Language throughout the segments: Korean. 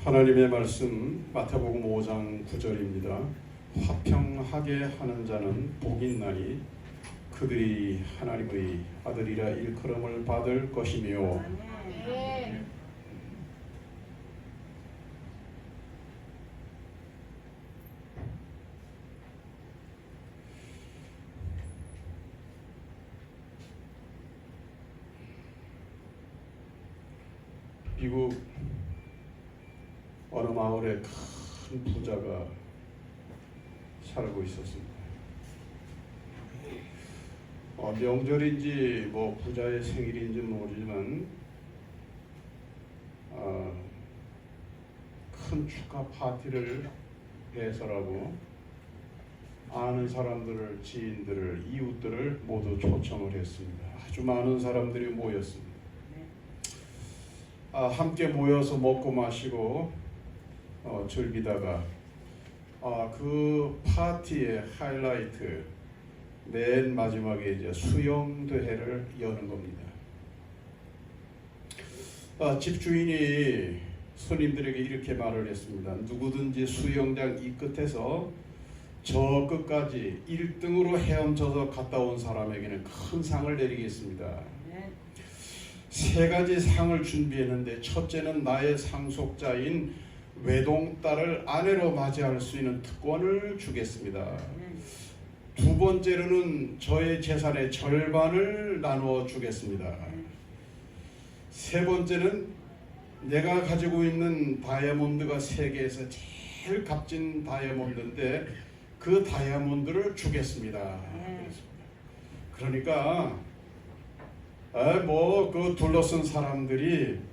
하나님의 말씀 마태복음 5장 9절입니다. 화평하게 하는 자는 복이 있나니 그들이 하나님의 아들이라 일컬음을 받을 것이며. 미국 어느 마을에 큰 부자가 살고 있었습니다. 명절인지 뭐 부자의 생일인지 모르지만 큰 축하 파티를 해서라고 아는 사람들을, 지인들을, 이웃들을 모두 초청을 했습니다. 아주 많은 사람들이 모였습니다. 함께 모여서 먹고 마시고 즐기다가 그 파티의 하이라이트 맨 마지막에 이제 수영 대회를 여는 겁니다. 집주인이 손님들에게 이렇게 말을 했습니다. 누구든지 수영장 이 끝에서 저 끝까지 1등으로 헤엄쳐서 갔다 온 사람에게는 큰 상을 내리겠습니다. 세 가지 상을 준비했는데, 첫째는 나의 상속자인 외동딸을 아내로 맞이할 수 있는 특권을 주겠습니다. 두 번째로는 저의 재산의 절반을 나누어 주겠습니다. 세 번째는 내가 가지고 있는 다이아몬드가 세계에서 제일 값진 다이아몬드인데 그 다이아몬드를 주겠습니다. 그러니까 그 둘러쓴 사람들이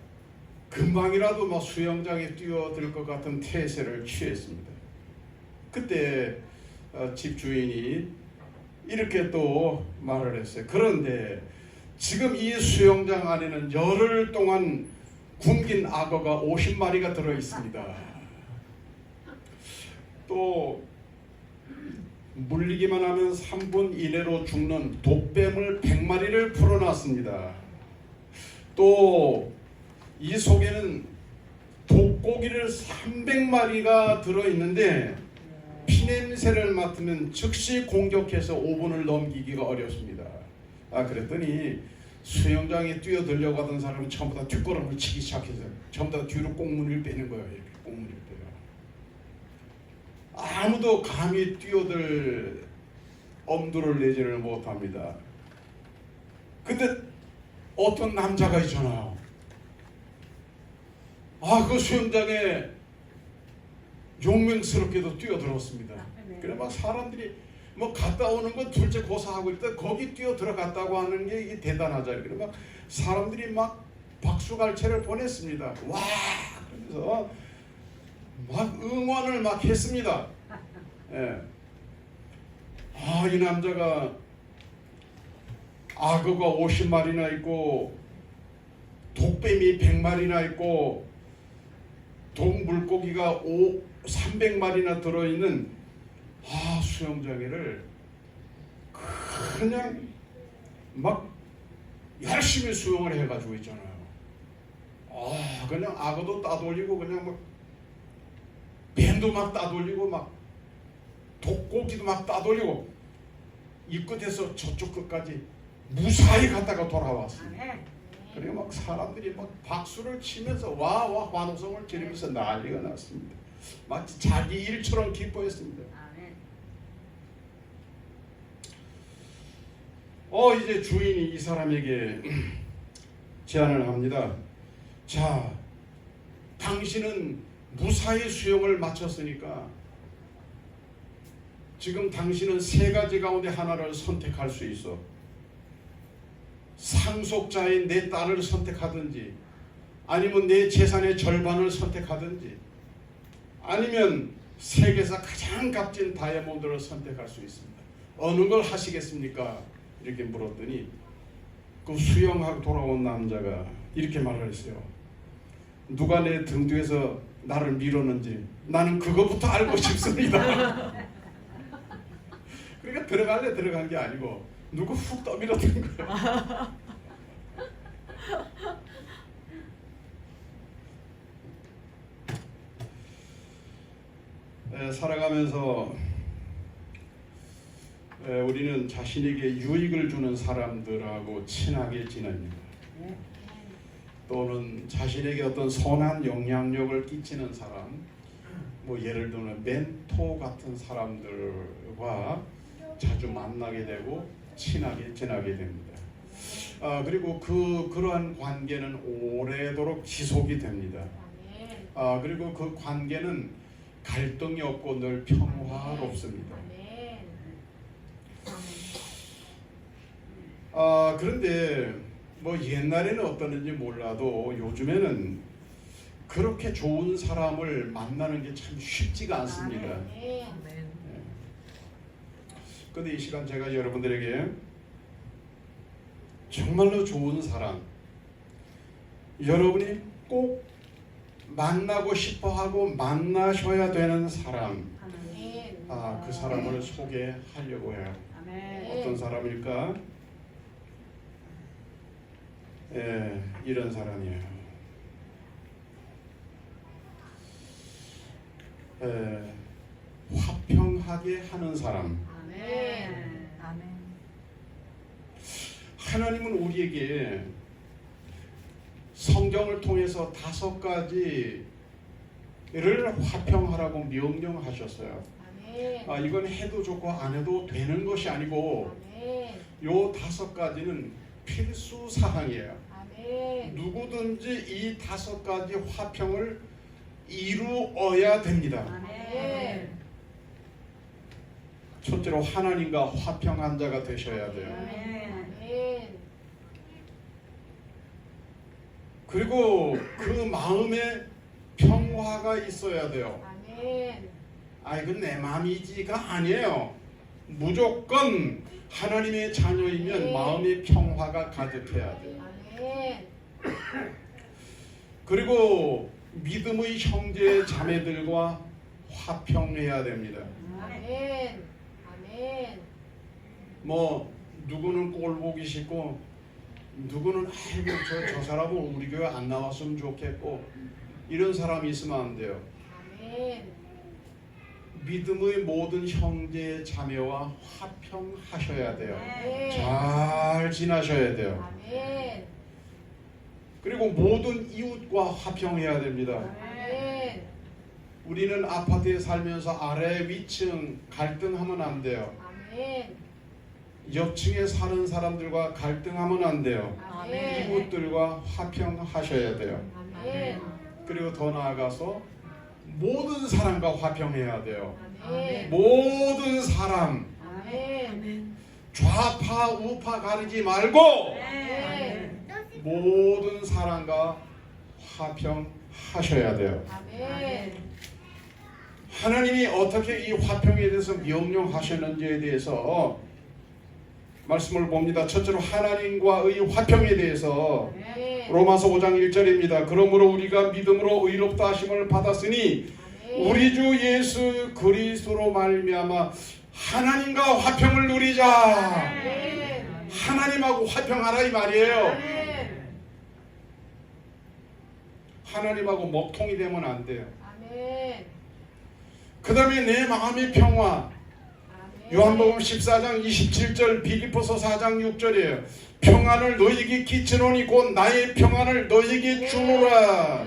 금방이라도 막 수영장에 뛰어들 것 같은 태세를 취했습니다. 그때 집주인이 이렇게 또 말을 했어요. 그런데 지금 이 수영장 안에는 열흘 동안 굶긴 악어가 50마리가 들어 있습니다. 또 물리기만 하면 3분 이내로 죽는 독뱀을 100마리를 풀어놨습니다. 또 이 속에는 독고기를 300마리가 들어있는데 피냄새를 맡으면 즉시 공격해서 5분을 넘기기가 어렵습니다. 그랬더니 수영장에 뛰어들려고 하던 사람은 전부 다 뒷걸음을 치기 시작해서 전부 다 뒤로 꽁무니를 빼는 거예요. 이렇게 꽁무니를 빼요. 아무도 감히 뛰어들 엄두를 내지를 못합니다. 근데 어떤 남자가 있잖아요. 그 수영장에 용맹스럽게도 뛰어들었습니다. 그래 막 사람들이 뭐 갔다 오는 건 둘째 고사하고 있다. 거기 뛰어 들어갔다고 하는 게 이게 대단하잖아요. 그래 막 사람들이 막 박수갈채를 보냈습니다. 와! 그래서 막 응원을 막 했습니다. 이 남자가 악어가 50마리나 있고 독뱀이 100마리나 있고 독물고기가 300마리나 들어있는 수영장에를 그냥 막 열심히 수영을 해가지고 있잖아요. 그냥 악어도 따돌리고 그냥 막 뱀도 막 따돌리고 막 독고기도 막 따돌리고 이 끝에서 저쪽 끝까지 무사히 갔다가 돌아왔습니다. 그리고 막 사람들이 막 박수를 치면서 와 환호성을 지르면서 난리가 났습니다. 마치 자기 일처럼 기뻐했습니다. 이제 주인이 이 사람에게 제안을 합니다. 자, 당신은 무사히 수영을 마쳤으니까 지금 당신은 세 가지 가운데 하나를 선택할 수 있어. 상속자인 내 딸을 선택하든지, 아니면 내 재산의 절반을 선택하든지, 아니면 세계에서 가장 값진 다이아몬드를 선택할 수 있습니다. 어느 걸 하시겠습니까? 이렇게 물었더니 그 수영하고 돌아온 남자가 이렇게 말을 했어요. 누가 내 등 뒤에서 나를 밀었는지 나는 그거부터 알고 싶습니다. 그러니까 들어갈래 들어간 게 아니고 누구 훅 떠밀어든 거예요. 살아가면서 우리는 자신에게 유익을 주는 사람들하고 친하게 지냅니다. 또는 자신에게 어떤 선한 영향력을 끼치는 사람, 뭐 예를 들면 멘토 같은 사람들과 자주 만나게 되고 친하게 지내게 됩니다. 그리고 그러한 관계는 오래도록 지속이 됩니다. 그리고 그 관계는 갈등이 없고 늘 평화롭습니다. 그런데 뭐 옛날에는 어떠는지 몰라도 요즘에는 그렇게 좋은 사람을 만나는 게 참 쉽지가 않습니다. 그런데 이 시간 제가 여러분들에게 정말로 좋은 사람, 여러분이 꼭 만나고 싶어하고 만나셔야 되는 사람, 그 사람을 소개하려고 해요. 어떤 사람일까? 이런 사람이에요. 화평하게 하는 사람. 하나님은 우리에게 성경을 통해서 5가지를 화평하라고 명령하셨어요. 이건 해도 좋고 안 해도 되는 것이 아니고 요 5가지는 필수 사항이에요. 누구든지 이 5가지 화평을 이루어야 됩니다. 첫째로 하나님과 화평한 자가 되셔야 돼요. 그리고 그 마음에 평화가 있어야 돼요. 이건 내 마음이지가 아니에요. 무조건 하나님의 자녀이면 마음의 평화가 가득해야 돼요. 그리고 믿음의 형제 자매들과 화평해야 됩니다. 뭐 누구는 꼴 보기 싫고 누구는 아이고 저 사람은 우리 교회 안 나왔으면 좋겠고 이런 사람이 있으면 안 돼요. 믿음의 모든 형제 자매와 화평하셔야 돼요. 잘 지나셔야 돼요. 그리고 모든 이웃과 화평해야 됩니다. 우리는 아파트에 살면서 아래 위층 갈등하면 안 돼요. 옆층에 사는 사람들과 갈등하면 안 돼요. 이웃들과 화평하셔야 돼요. 그리고 더 나아가서 모든 사람과 화평해야 돼요. 모든 사람 좌파 우파 가리지 말고 모든 사람과 화평하셔야 돼요. 하나님이 어떻게 이 화평에 대해서 명령하셨는지에 대해서 말씀을 봅니다. 첫째로 하나님과의 화평에 대해서 로마서 5장 1절입니다. 그러므로 우리가 믿음으로 의롭다 하심을 받았으니 우리 주 예수 그리스도로 말미암아 하나님과 화평을 누리자. 하나님하고 화평하라 이 말이에요. 하나님하고 먹통이 되면 안 돼요. 그 다음에 내 마음의 평화. 요한복음 14장 27절, 빌립보서 4장 6절이에요. 평안을 너에게 끼치노니 곧 나의 평안을 너에게 주노라.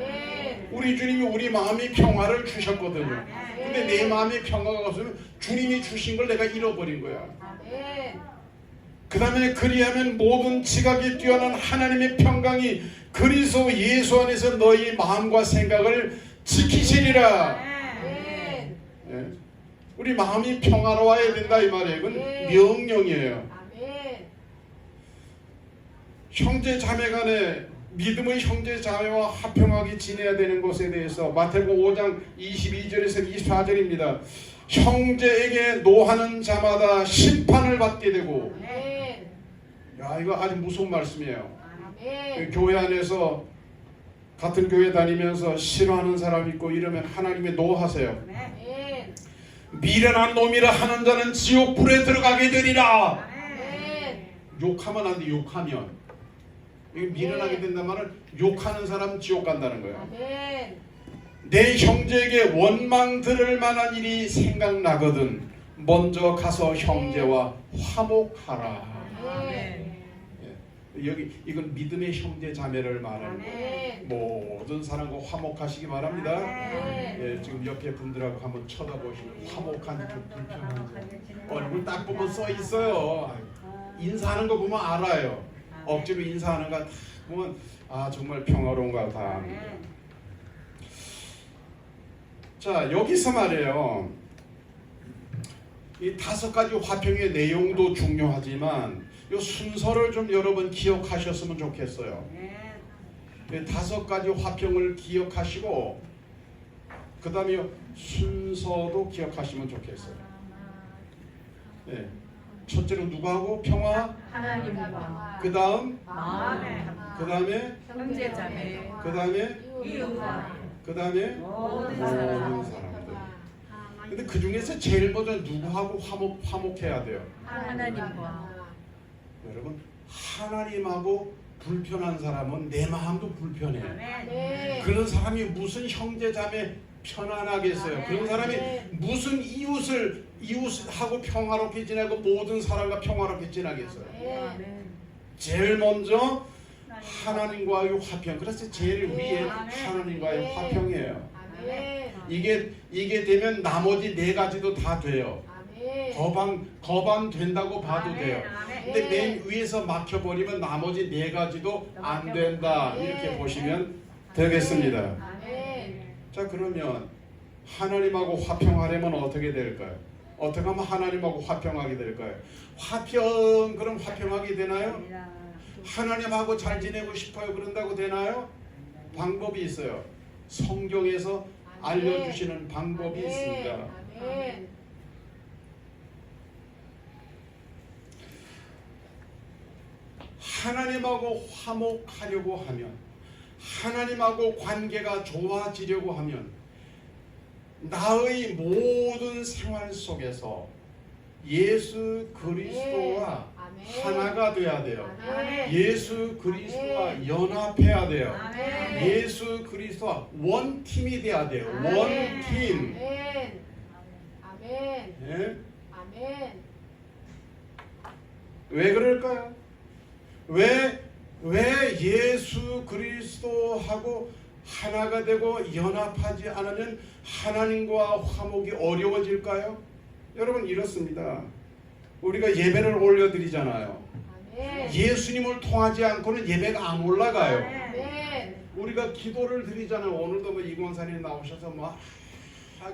우리 주님이 우리 마음의 평화를 주셨거든요. 근데 내 마음의 평화가 없으면 주님이 주신 걸 내가 잃어버린 거야. 그 다음에 그리하면 모든 지각이 뛰어난 하나님의 평강이 그리스도 예수 안에서 너희 마음과 생각을 지키시리라. 우리 마음이 평화로워야 된다 이 말이에요. 이건 명령이에요. 형제 자매 간에 믿음의 형제 자매와 화평하게 지내야 되는 것에 대해서 마태복음 5장 22절에서 24절입니다. 형제에게 노하는 자마다 심판을 받게 되고, 이거 아주 무서운 말씀이에요. 교회 안에서 같은 교회 다니면서 싫어하는 사람 있고 이러면 하나님의 노하세요. 미련한 놈이라 하는 자는 지옥 불에 들어가게 되리라. 욕하면 안 돼. 욕하면 미련하게 된다는 말은 욕하는 사람 지옥 간다는 거예요. 내 형제에게 원망 들을 만한 일이 생각나거든 먼저 가서 형제와 화목하라. 여기 이건 믿음의 형제 자매를 말하는 거예요. 모든 사람과 화목하시기 바랍니다. 예, 지금 옆에 분들하고 한번 쳐다보시면 화목한 불편한 얼굴 딱 보면 써 있어요. 인사하는 거 보면 알아요. 억지로 인사하는 거 딱 보면 아 정말 평화로운 거 다 압니다. 자 여기서 말이에요. 이 5가지 화평의 내용도 중요하지만 이 순서를 좀 여러분 기억하셨으면 좋겠어요. 5가지 화평을 기억하시고 그 다음에 순서도 기억하시면 좋겠어요. 네. 첫째로 누구하고 평화? 하나님과. 그 다음? 마음에. 그 다음에? 형제자매. 그 다음에? 이웃과. 그 다음에? 모든 사람들. 근데 그 중에서 제일 먼저 누구하고 화목해야 돼요? 하나님과. 여러분 하나님하고 불편한 사람은 내 마음도 불편해. 그런 사람이 무슨 형제자매 편안하겠어요. 그런 사람이 무슨 이웃하고 평화롭게 지내고 모든 사람과 평화롭게 지내겠어요. 제일 먼저 하나님과의 화평. 그래서 제일 위에 하나님과의 화평이에요. 이게 되면 나머지 4가지도 다 돼요. 거반 된다고 봐도 돼요. 근데 맨 위에서 막혀버리면 나머지 4가지도 안 된다. 이렇게 보시면 되겠습니다. 자 그러면 하나님하고 화평하려면 어떻게 될까요? 어떻게 하면 하나님하고 화평하게 될까요? 그럼 화평하게 되나요? 하나님하고 잘 지내고 싶어요. 그런다고 되나요? 방법이 있어요. 성경에서 알려주시는 방법이 있습니다. 하나님하고 화목하려고 하면, 하나님하고 관계가 좋아지려고 하면 나의 모든 생활 속에서 예수 그리스도와 하나가 돼야 돼요. 예수 그리스도와 연합해야 돼요. 예수 그리스도와 원팀이 돼야 돼요. 원팀. 예? 왜 그럴까요? 왜 예수 그리스도하고 하나가 되고 연합하지 않으면 하나님과 화목이 어려워질까요? 여러분 이렇습니다. 우리가 예배를 올려드리잖아요. 예수님을 통하지 않고는 예배가 안 올라가요. 우리가 기도를 드리잖아요. 오늘도 뭐 이광사님 나오셔서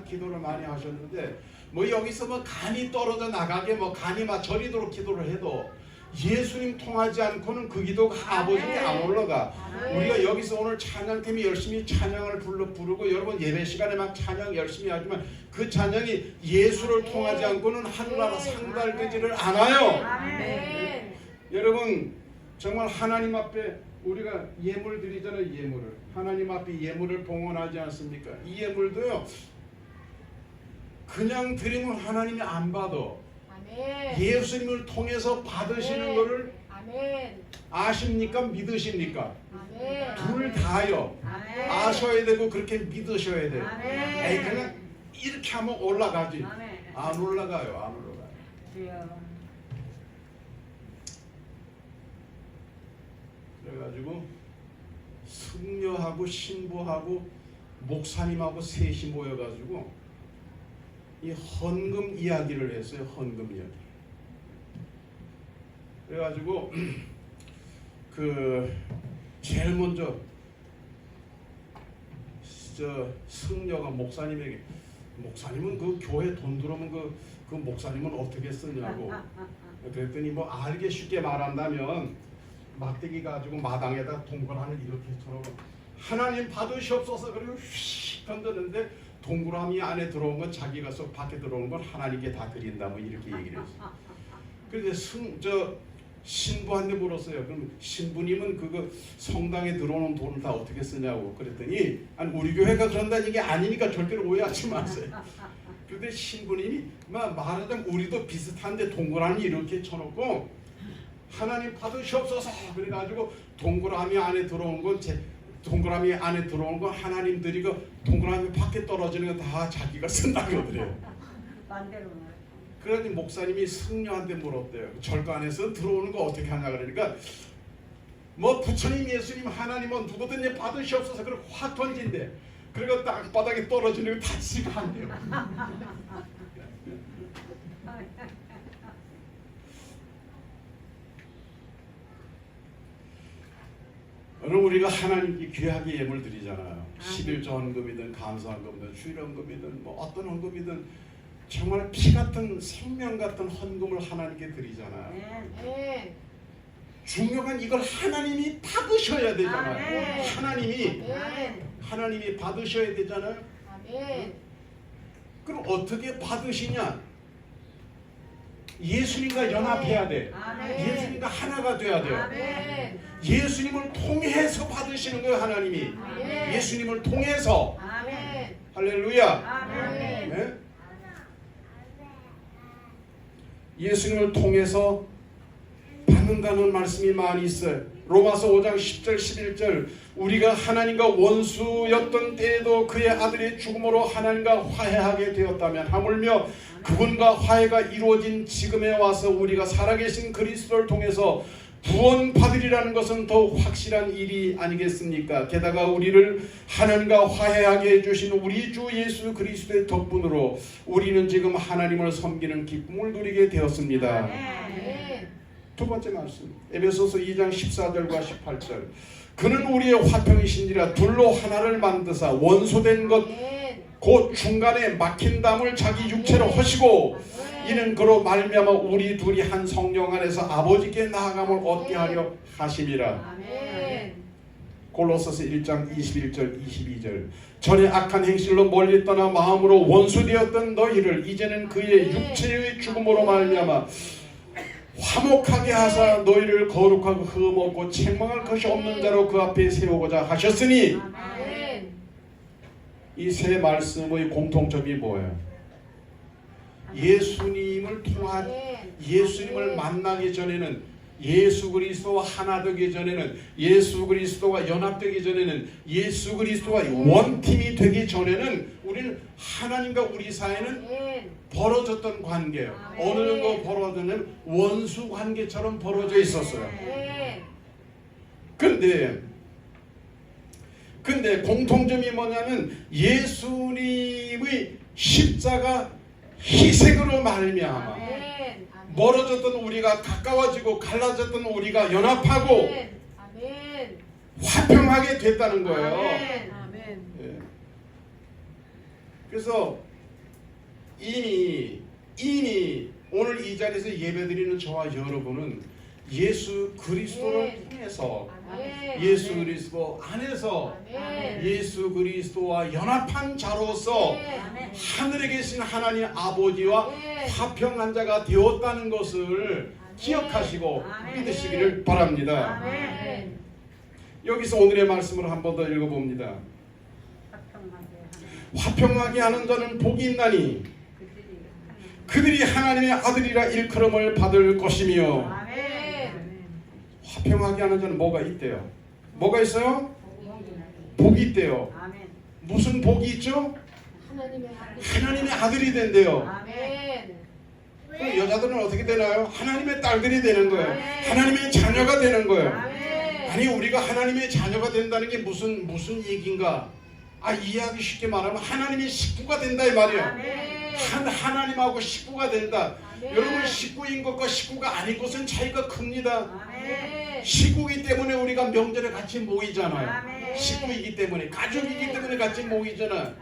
기도를 많이 하셨는데 여기서 간이 떨어져 나가게 간이 막 저리도록 기도를 해도 예수님 통하지 않고는 그 기도가 아버지께 안 올라가. 우리가 여기서 오늘 찬양팀이 열심히 찬양을 부르고 여러분 예배 시간에 막 찬양 열심히 하지만 그 찬양이 예수를 통하지 않고는 하늘나라 상달되지를 않아요. 여러분 정말 하나님 앞에 우리가 예물 드리잖아요. 예물을 하나님 앞에 예물을 봉헌하지 않습니까? 이 예물도요 그냥 드리면 하나님이 안 받아. 예수님을 통해서 받으시는 것을 아십니까? 믿으십니까? 둘 다요. 아셔야 되고 그렇게 믿으셔야 돼요. 그냥 이렇게 하면 올라가지. 안 올라가요. 안 올라가요. 그래가지고 승려하고 신부하고 목사님하고 셋이 모여가지고 이 헌금 이야기를 했어요. 헌금 이야기. 그래가지고 제일 먼저 승려가 목사님에게 목사님은 그 교회 돈 들어오면 그 목사님은 어떻게 쓰냐고 그랬더니 알게 쉽게 말한다면 막대기 가지고 마당에다 동그라미 이렇게 쳐놓고 하나님 받으시옵소서 그리고 휙 던졌는데 동그라미 안에 들어온 건 자기가 쏙 밖에 들어오는 건 하나님께 다 드린다 이렇게 얘기를 했어요. 그런데 신부한테 물었어요. 그럼 신부님은 그거 성당에 들어오는 돈을 다 어떻게 쓰냐고 그랬더니 아니 우리 교회가 그런다는 게 아니니까 절대로 오해하지 마세요. 그런데 신부님이 말하자면 우리도 비슷한데 동그라미 이렇게 쳐놓고 하나님 받으시옵소서 그래가지고 동그라미 안에 들어온 건 동그라미 안에 들어오는 거 하나님들이 그 동그라미 밖에 떨어지는 거 다 자기가 쓴다고 그래요. 반대로. 그러니 목사님이 승려한테 물었대요. 절거 안에서 들어오는 거 어떻게 하냐 그러니까 뭐 부처님, 예수님, 하나님은 누구든지 받으시옵소서 그렇게 확 던진대. 그리고 땅바닥에 떨어지는 거 다 지가 한대요. 오늘 우리가 하나님께 귀하게 예물 드리잖아요. 11조 헌금이든 감사헌금이든 주일헌금이든 뭐 어떤 헌금이든 정말 피 같은 생명 같은 헌금을 하나님께 드리잖아요. 네. 중요한 이걸 하나님이 받으셔야 되잖아요. 아멘. 하나님이 받으셔야 되잖아요. 아멘. 그럼 어떻게 받으시냐? 예수님과 연합해야 돼. 아멘. 예수님과 하나가 돼야 돼요. 아멘. 예수님을 통해서 받으시는 거예요, 하나님이. 아멘. 예수님을 통해서. 아멘. 할렐루야. 아멘. 네? 예수님을 통해서 받는다는 말씀이 많이 있어요. 로마서 5장 10절 11절 우리가 하나님과 원수였던 때에도 그의 아들의 죽음으로 하나님과 화해하게 되었다면 하물며 그분과 화해가 이루어진 지금에 와서 우리가 살아계신 그리스도를 통해서 구원받으리라는 것은 더욱 확실한 일이 아니겠습니까? 게다가 우리를 하나님과 화해하게 해주신 우리 주 예수 그리스도의 덕분으로 우리는 지금 하나님을 섬기는 기쁨을 누리게 되었습니다. 아멘. 두 번째 말씀 에베소서 2장 14절과 18절 그는 우리의 화평이신지라 둘로 하나를 만드사 원소된 것 곧 중간에 막힌 담을 자기 육체로 하시고 이는 그로 말미암아 우리 둘이 한 성령 안에서 아버지께 나아감을 얻게 하려 하심이라. 아멘. 골로새서 1장 21절 22절 전에 악한 행실로 멀리 떠나 마음으로 원수되었던 너희를 이제는 그의 육체의 죽음으로 말미암아 화목하게 하사 너희를 거룩하고 흠없고 책망할 것이 없는 자로 그 앞에 세우고자 하셨으니 아멘. 이 세 말씀의 공통점이 뭐예요? 예수님을 통한 예수님을 만나기 전에는 예수 그리스도와 하나 되기 전에는 예수 그리스도와 연합되기 전에는 예수 그리스도와 원팀이 되기 전에는 우리는 하나님과 우리 사이는 벌어졌던 관계예요. 어느 정도 벌어졌냐면 원수 관계처럼 벌어져 있었어요. 근데 공통점이 뭐냐면 예수님의 십자가 희생으로 말미암아 멀어졌던 우리가 가까워지고 갈라졌던 우리가 연합하고 화평하게 됐다는 거예요. 아멘. 예. 그래서 이미 오늘 이 자리에서 예배드리는 저와 여러분은 예수 그리스도를 통해서 예수 그리스도 안에서 예수 그리스도와 연합한 자로서 하늘에 계신 하나님 아버지와 화평한 자가 되었다는 것을 기억하시고 믿으시기를 바랍니다. 여기서 오늘의 말씀을 한 번 더 읽어봅니다. 화평하게 하는 자는 복이 있나니 그들이 하나님의 아들이라 일컬음을 받을 것이며 화평하게 하는 자는 뭐가 있대요? 뭐가 있어요? 복이 있대요. 무슨 복이 있죠? 하나님의 아들이 된대요. 그럼 여자들은 어떻게 되나요? 하나님의 딸들이 되는 거예요. 하나님의 자녀가 되는 거예요. 아니 우리가 하나님의 자녀가 된다는 게 무슨 얘기인가? 이해하기 쉽게 말하면 하나님의 식구가 된다 이 말이에요. 하나님하고 식구가 된다. 여러분 식구인 것과 식구가 아닌 것은 차이가 큽니다. 식구이기 때문에 우리가 명절에 같이 모이잖아요. 식구이기 때문에 가족이기 때문에 같이 모이잖아요.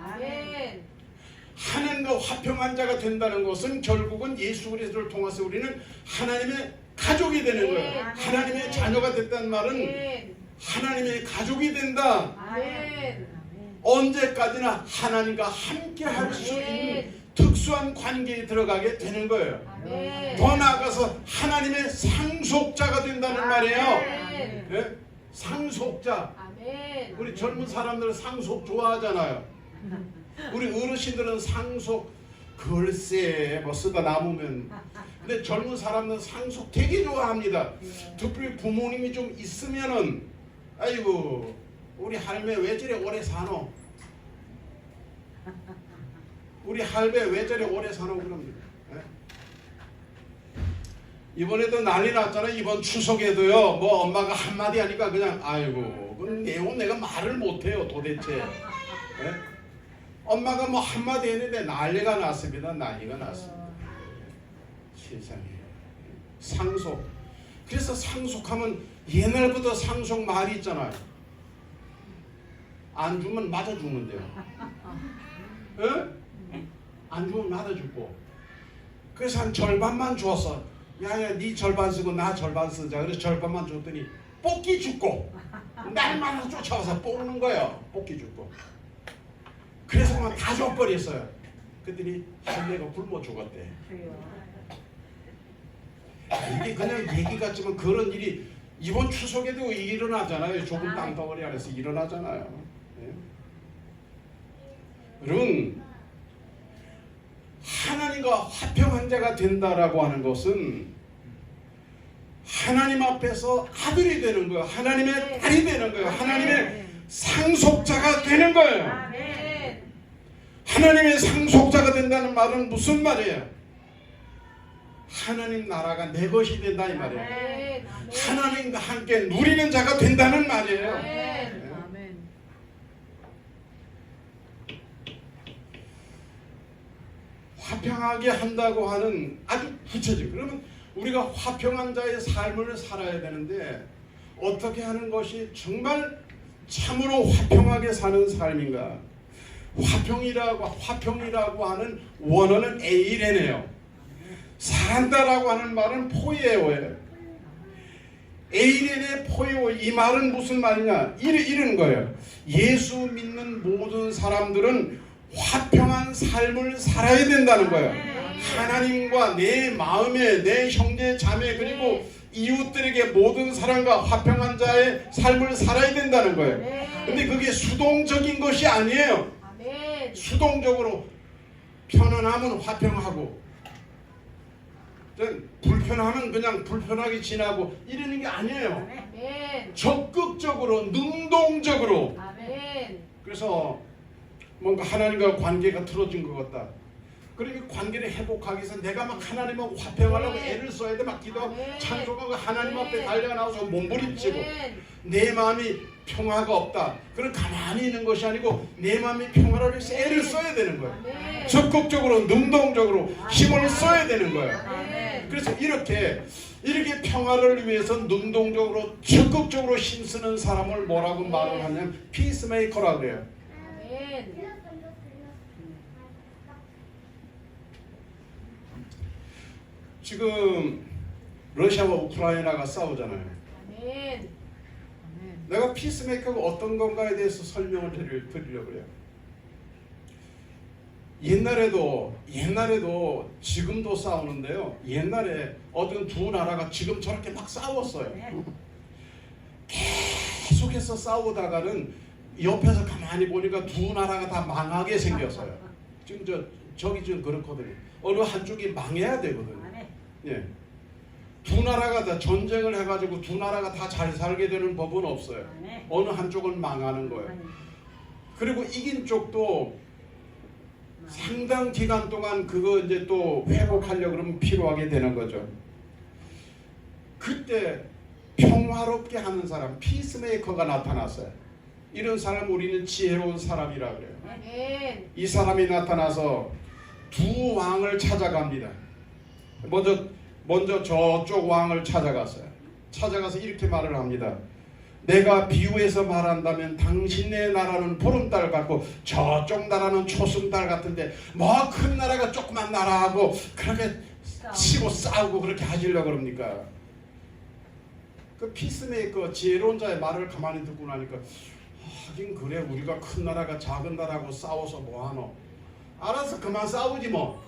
하나님과 화평한 자가 된다는 것은 결국은 예수 그리스도를 통해서 우리는 하나님의 가족이 되는 거예요. 하나님의 자녀가 됐다는 말은 하나님의 가족이 된다. 언제까지나 하나님과 함께 할 수 있는 특수한 관계에 들어가게 되는 거예요. 더 나아가서 하나님의 상속자가 된다는 말이에요. 네? 상속자. 우리 젊은 사람들은 상속 좋아하잖아요. 우리 어르신들은 상속 글쎄 뭐 쓰다 남으면 근데 젊은 사람들은 상속 되게 좋아합니다. 특별히 부모님이 좀 있으면은 아이고 우리 할매 왜 저래 오래 사노? 우리 할매 왜 저래 오래 사노? 그럽니다. 예? 이번에도 난리 났잖아. 이번 추석에도요. 뭐 엄마가 한마디 하니까 그냥 아이고 그 내용 내가 말을 못해요 도대체. 예? 엄마가 뭐 한마디 했는데 난리가 났습니다. 난리가 났습니다. 세상에. 상속. 그래서 상속하면 옛날부터 상속 말이 있잖아요. 안 주면 맞아 죽는데요. 예? 안 주면 맞아 죽고. 그래서 한 절반만 줬어. 야야 네 절반 쓰고 나 절반 쓰자. 그래서 절반만 줬더니 뽑기 죽고 날마다 쫓아와서 뽑는 거예요. 뽑기 죽고. 그래서 그만 다 줘버렸어요. 그랬더니 할매가 굶어 죽었대. 이게 그냥 얘기 같지만 그런 일이 이번 추석에도 일어나잖아요. 좁은 땅덩어리 안에서 일어나잖아요. 네. 여러분 하나님과 화평한 자가 된다라고 하는 것은 하나님 앞에서 아들이 되는 거예요. 하나님의 딸이 되는 거예요. 하나님의 상속자가 되는 거예요. 하나님의 상속자가 된다는 말은 무슨 말이에요? 하나님 나라가 내 것이 된다 이 말이에요. 하나님과 함께 누리는 자가 된다는 말이에요. 아멘. 화평하게 한다고 하는 아주 구체적. 그러면 우리가 화평한 자의 삶을 살아야 되는데 어떻게 하는 것이 정말 참으로 화평하게 사는 삶인가? 화평이라고 하는 원어는 에이레네요. 산다라고 하는 말은 포에오예요. 에이렌의 포에오 이 말은 무슨 말이냐? 이런 거예요. 예수 믿는 모든 사람들은 화평한 삶을 살아야 된다는 거예요. 하나님과 내 마음에 내 형제 자매 그리고 이웃들에게 모든 사람과 화평한 자의 삶을 살아야 된다는 거예요. 근데 그게 수동적인 것이 아니에요. 수동적으로 편안하면 화평하고 불편하면 그냥 불편하게 지나고 이러는 게 아니에요. 적극적으로 능동적으로. 그래서 뭔가 하나님과 관계가 틀어진 것 같다. 그러니까 관계를 회복하기 위해서 내가 막 하나님하고 화평하려고 애를 써야 돼. 막 기도하고 찬송하고 하나님 앞에 달려가 나와서 몸부림치고 내 마음이 평화가 없다. 그럼 가만히 있는 것이 아니고 내 마음이 평화를 위해서 애를 써야 되는 거예요. 적극적으로 능동적으로 힘을 써야 되는 거예요. 그래서 이렇게 평화를 위해서 능동적으로 적극적으로 힘쓰는 사람을 뭐라고 말을 하냐면 피스메이커라고 그래요. 지금 러시아와 우크라이나가 싸우잖아요. 내가 피스메이커가 어떤 건가에 대해서 설명을 드리려고 해요. 옛날에도 지금도 싸우는데요. 옛날에 어떤 두 나라가 지금 저렇게 막 싸웠어요. 계속해서 싸우다가는 옆에서 가만히 보니까 두 나라가 다 망하게 생겼어요. 지금 저기 지금 그렇거든요. 어느 한쪽이 망해야 되거든요. 예. 두 나라가 다 전쟁을 해가지고 두 나라가 다 잘 살게 되는 법은 없어요. 어느 한쪽은 망하는 거예요. 그리고 이긴 쪽도 상당 기간 동안 그거 이제 또 회복하려고 그러면 필요하게 되는 거죠. 그때 평화롭게 하는 사람, 피스메이커가 나타났어요. 이런 사람 우리는 지혜로운 사람이라 그래요. 이 사람이 나타나서 두 왕을 찾아갑니다. 먼저 저쪽 왕을 찾아갔어요. 찾아가서 이렇게 말을 합니다. 내가 비유해서 말한다면 당신네 나라는 보름달 같고 저쪽 나라는 초승달 같은데 뭐 큰 나라가 조그만 나라하고 그렇게 치고 싸우고 그렇게 하시려고 그럽니까? 그 피스메이커 지혜로운 자의 말을 가만히 듣고 나니까 하긴 그래 우리가 큰 나라가 작은 나라하고 싸워서 뭐하노? 알아서 그만 싸우지 뭐.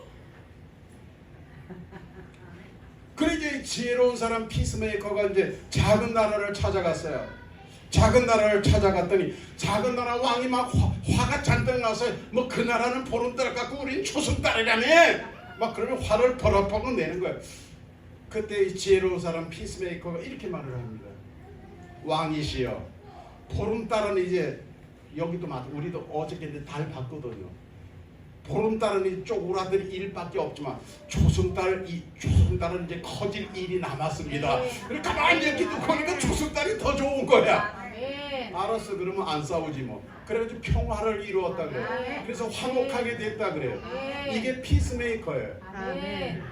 그래 이제 지혜로운 사람 피스메이커가 이제 작은 나라를 찾아갔어요. 작은 나라를 찾아갔더니 작은 나라 왕이 막 화가 잔뜩 나서 뭐 그 나라는 보름달 같고 우린 초승달이라며 막 그러면 화를 버럭버럭 내는 거예요. 그때 이 지혜로운 사람 피스메이커가 이렇게 말을 합니다. 왕이시여 보름달은 이제 여기도 맞아. 우리도 어저께 이제 달 봤거든요. 보름달은 이 쪼그라들 일밖에 없지만 조승달은 이제 커질 일이 남았습니다. 그러니까 가만히 이렇게 두고 보니까 조승달이 더 좋은 거야. 아멘. 알았어, 그러면 안 싸우지 뭐. 그래가지고 평화를 이루었다 그래. 그래서 화목하게 됐다 그래요. 이게 피스메이커예요. 아멘.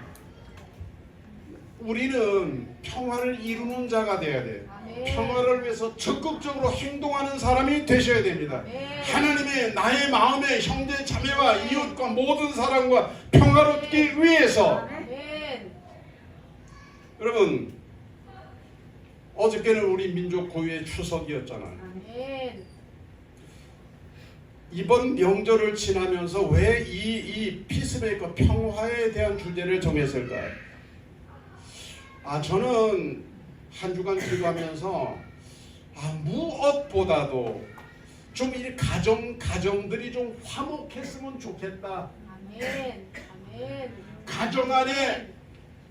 우리는 평화를 이루는 자가 돼야 돼. 아멘. 평화를 위해서 적극적으로 행동하는 사람이 되셔야 됩니다. 아멘. 하나님의 나의 마음에 형제 자매와 이웃과 모든 사람과 평화롭기 위해서. 아멘. 여러분, 어저께는 우리 민족 고유의 추석이었잖아요. 아멘. 이번 명절을 지나면서 왜 이 피스메이커 평화에 대한 주제를 정했을까요? 저는 한 주간 기도하면서 무엇보다도 좀 이 가정들이 좀 화목했으면 좋겠다. 아멘. 아멘. 가정 안에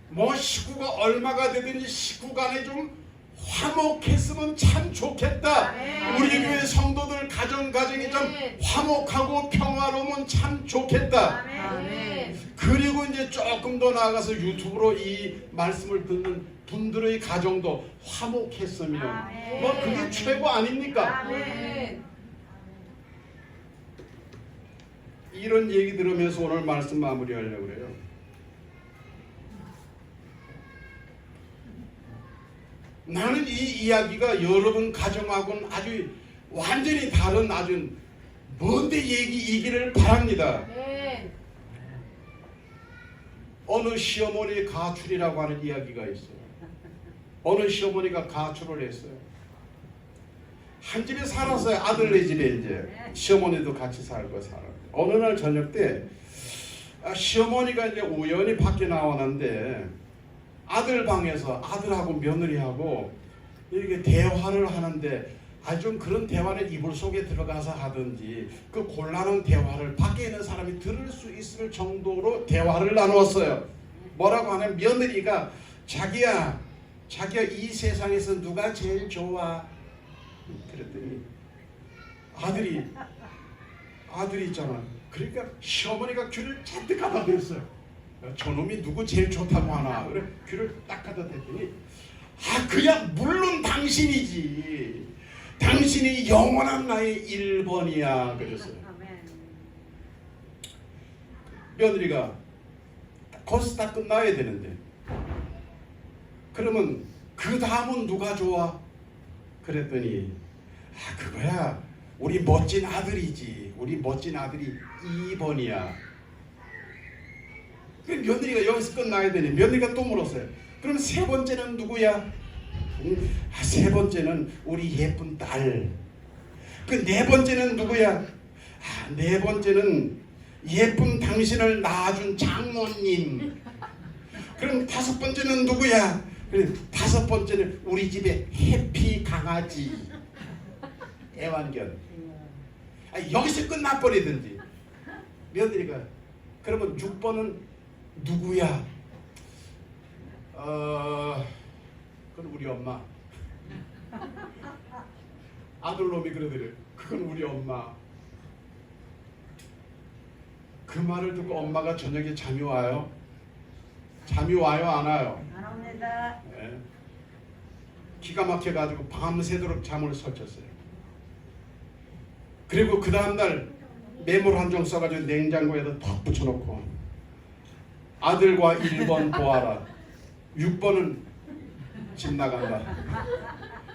뭐 식구가 얼마가 되든지 식구 간에 좀 화목했으면 참 좋겠다. 아멘. 우리 교회 성도들 가정이 좀 화목하고 평화로우면 참 좋겠다. 아멘. 그리고 이제 조금 더 나아가서 유튜브로 이 말씀을 듣는 분들의 가정도 화목했으면 아멘. 뭐 그게 최고 아닙니까? 아멘. 이런 얘기 들으면서 오늘 말씀 마무리하려고 그래요. 나는 이 이야기가 여러분 가정하고는 아주 완전히 다른 아주 먼데 얘기이기를 바랍니다. 아멘. 어느 시어머니의 가출이라고 하는 이야기가 있어요. 어느 시어머니가 가출을 했어요. 한 집에 살았어요. 아들네 집에 이제 시어머니도 같이 살고 살았어요. 어느 날 저녁 때 시어머니가 이제 우연히 밖에 나왔는데 아들 방에서 아들하고 며느리하고 이렇게 대화를 하는데 좀 그런 대화는 이불 속에 들어가서 하든지 그 곤란한 대화를 밖에 있는 사람이 들을 수 있을 정도로 대화를 나누었어요. 뭐라고 하냐면 며느리가 자기야 이 세상에서 누가 제일 좋아? 그랬더니 아들이 있잖아. 그러니까 시어머니가 귀를 잔뜩 갖다 댔어요. 저놈이 누구 제일 좋다고 하나? 그래 귀를 딱 갖다 댔더니 그냥 물론 당신이지. 당신이 영원한 나의 1번이야 그랬어요. 며느리가 거기서 다 끝나야 되는데 그러면 그 다음은 누가 좋아? 그랬더니 그거야 우리 멋진 아들이지. 우리 멋진 아들이 2번이야. 그 며느리가 여기서 끝나야 되니 며느리가 또 물었어요. 그럼 세 번째는 누구야? 세 번째는 우리 예쁜 딸. 그 네 번째는 누구야? 네 번째는 예쁜 당신을 낳아준 장모님. 그럼 다섯 번째는 누구야? 그래 다섯 번째는 우리 집에 해피 강아지. 애완견. 여기서 끝나버리든지. 며느리가 그러면 6번은 누구야? 그건 우리 엄마. 아들놈이 그러더래. 그건 우리 엄마. 그 말을 듣고 엄마가 저녁에 잠이 와요? 잠이 와요 안 와요? 안 옵니다. 네. 기가 막혀가지고 밤새도록 잠을 설쳤어요. 그리고 그 다음날 메모를 한 장 써가지고 냉장고에다 턱 붙여놓고 아들과 1번 보아라. 6번은 집 나간다.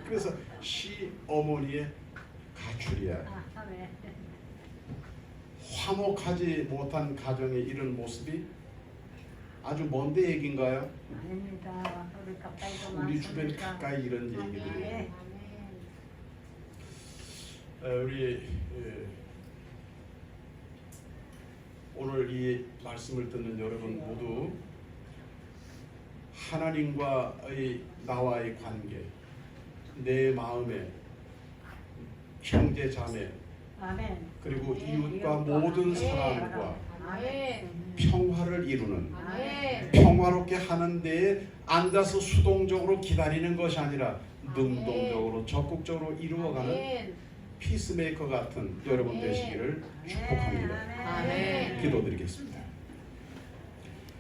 그래서 시어머니의 가출이야. 화목하지 못한 가정의 이런 모습이 아주 먼데 얘기인가요? 아닙니다. 우리 가까이도 우리 주변 많습니다. 가까이 이런 얘기들이. 네. 우리 오늘 이 말씀을 듣는 여러분 모두 하나님과의 나와의 관계, 내 마음에 형제 자매 아멘. 그리고 이웃과 모든 사람과 아멘. 평화를 이루는 아멘. 평화롭게 하는 데에 앉아서 수동적으로 기다리는 것이 아니라 능동적으로 적극적으로 이루어가는 아멘. 피스메이커 같은 여러분 되시기를 축복합니다. 아멘. 기도드리겠습니다.